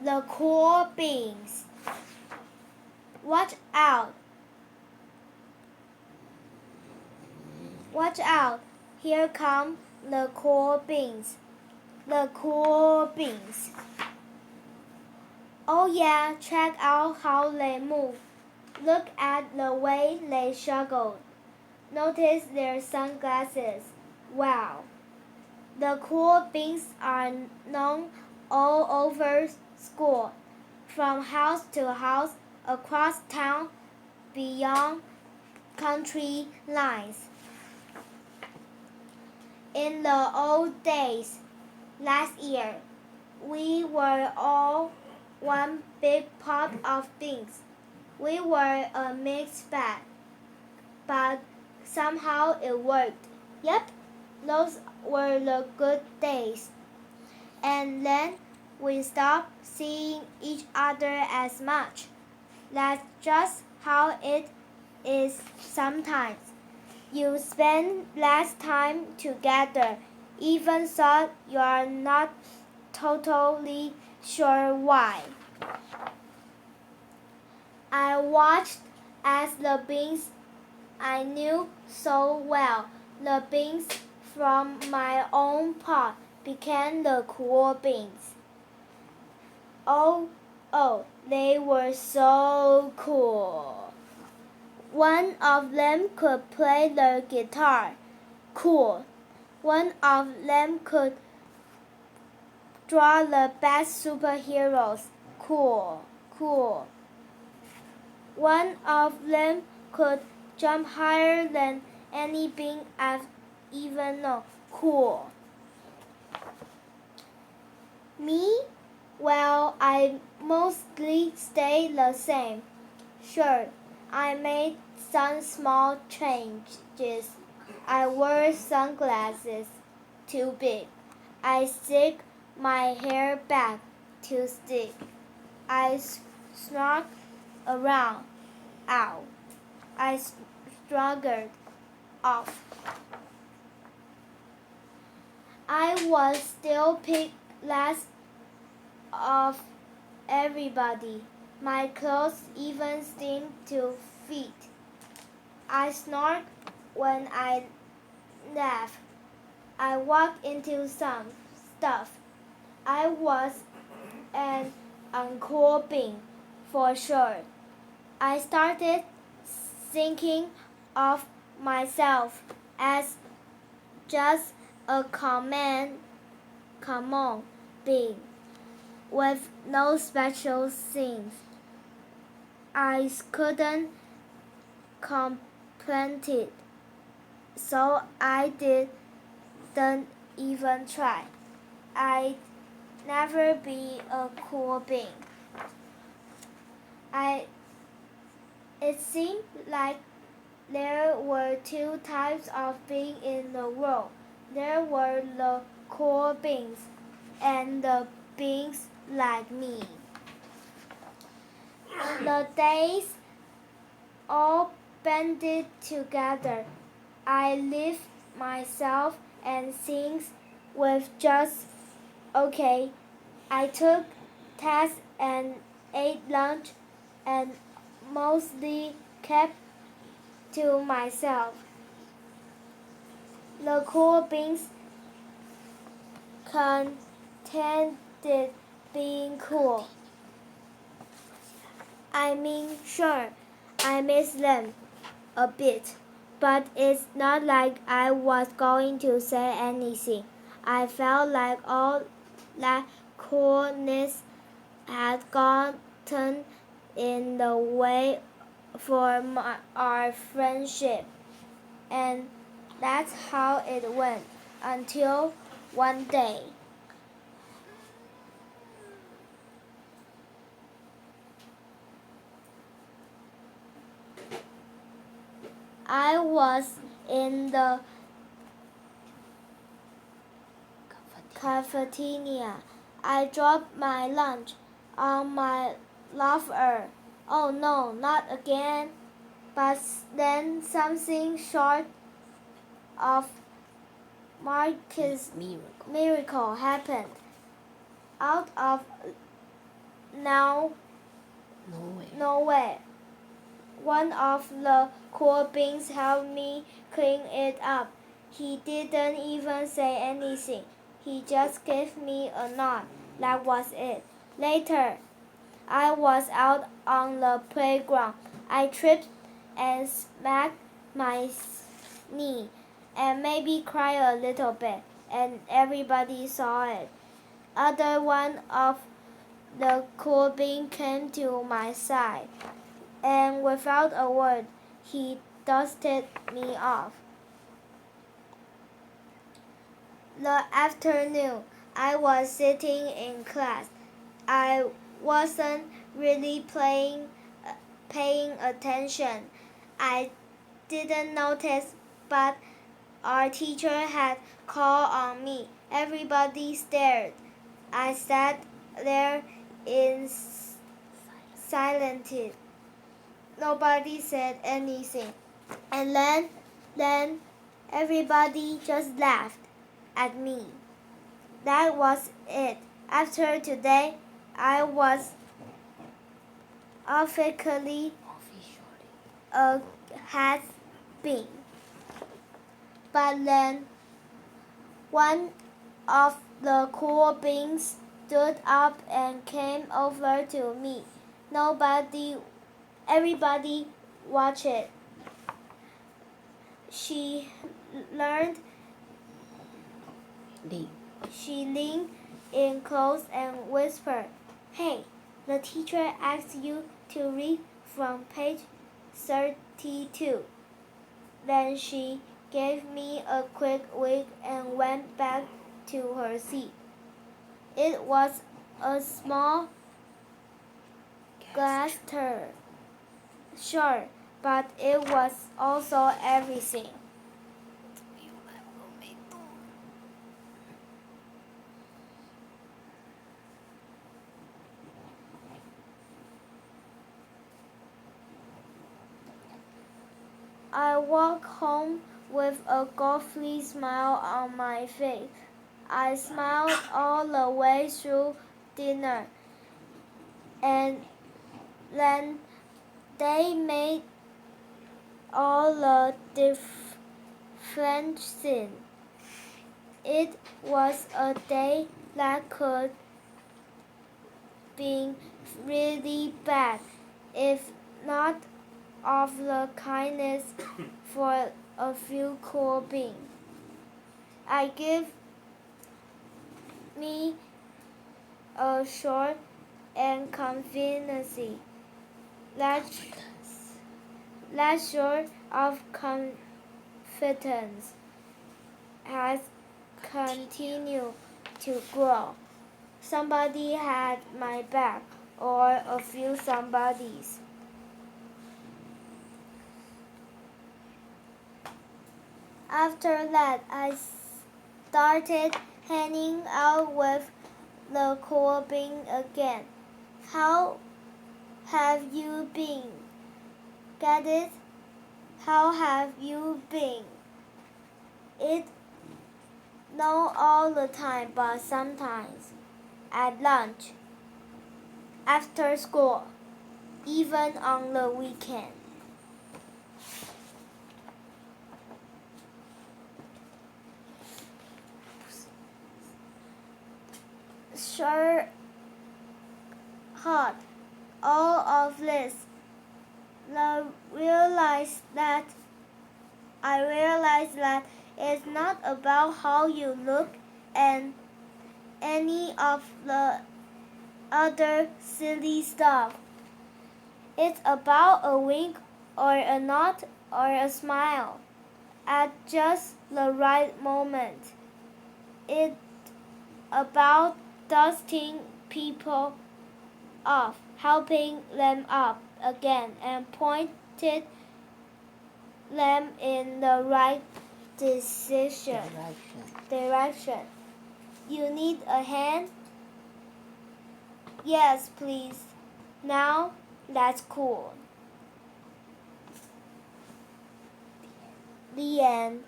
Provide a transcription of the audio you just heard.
The cool beans. Watch out! Watch out! Here come the cool beans. The cool beans. Oh yeah, check out how they move. Look at the way they struggle. Notice their sunglasses. Wow. The cool beans are known all over school, from house to house, across town, beyond country lines. In the old days, last year, we were all one big pot of beans. We were a mixed bag, but somehow it worked. Yep, those were the good days. And then we stopped seeing each other as much. That's just how it is sometimes. You spend less time together, even though you're not totally sure why. I watched as the beans I knew so well, the beans from my own pot, became the cool beans. Oh, they were so cool. One of them could play the guitar. Cool. One of them could draw the best superheroes. Cool. One of them could jump higher than any bean I've even known. Cool. Me? Well, I mostly stayed the same. Sure, I made some small changes. I wore sunglasses too big. I stick my hair back too thick. I snuck around. Ow. I struggled off. I was still picked last of everybody. My clothes even seemed to fit. I snort when I laugh. I walked into some stuff. I was an uncool bean, for sure. I started thinking of myself as just a common bean with no special things. I couldn't complain it, so I didn't even try. I'd never be a cool bean. It seemed like there were two types of beans in the world. There were the cool beans and the beans like me. The days all banded together. I lived myself and things with just okay. I took tests and ate lunch and mostly kept to myself. The cool beans contended being cool. I mean, sure, I miss them a bit, but it's not like I was going to say anything. I felt like all that coolness had gotten in the way for our friendship. And that's how it went until one day. I was in the cafeteria. I dropped my lunch on my loafer. Oh no, not again. But then something short of Marcus' miracle happened. Out of Now, no way. One of the cool beans helped me clean it up. He didn't even say anything. He just gave me a nod. That was it. Later, I was out on the playground. I tripped and smacked my knee and maybe cried a little bit, and everybody saw it. Other one of the cool bean came to my side, and without a word, he dusted me off. The afternoon, I was sitting in class. I wasn't really paying attention. I didn't notice, but our teacher had called on me. Everybody stared. I sat there in silence. Nobody said anything. And then everybody just laughed at me. That was it. After today, I was officially a has-been. But then one of the cool beans stood up and came over to me. Everybody watched it. She leaned in close and whispered, "Hey, the teacher asked you to read from page 32. Then she gave me a quick wink and went back to her seat. It was a small glass turd. Sure, but it was also everything. I walked home with a goofy smile on my face. I smiled all the way through dinner, and then they made all the difference. It was a day that could be really bad if not of the kindness for a few cool beans. I give me a short and confidence. That sort of confidence has continued to grow. Somebody had my back, or a few somebodies. After that, I started hanging out with the cool bean again. How have you been? Get it? How have you been? It not all the time, but sometimes. At lunch, after school, even on the weekend. Sure, hot. All of this. I realized that it's not about how you look and any of the other silly stuff. It's about a wink or a nod or a smile at just the right moment. It's about dusting people off, helping them up again, and pointed them in the right direction. You need a hand? Yes, please. Now, that's cool. The end.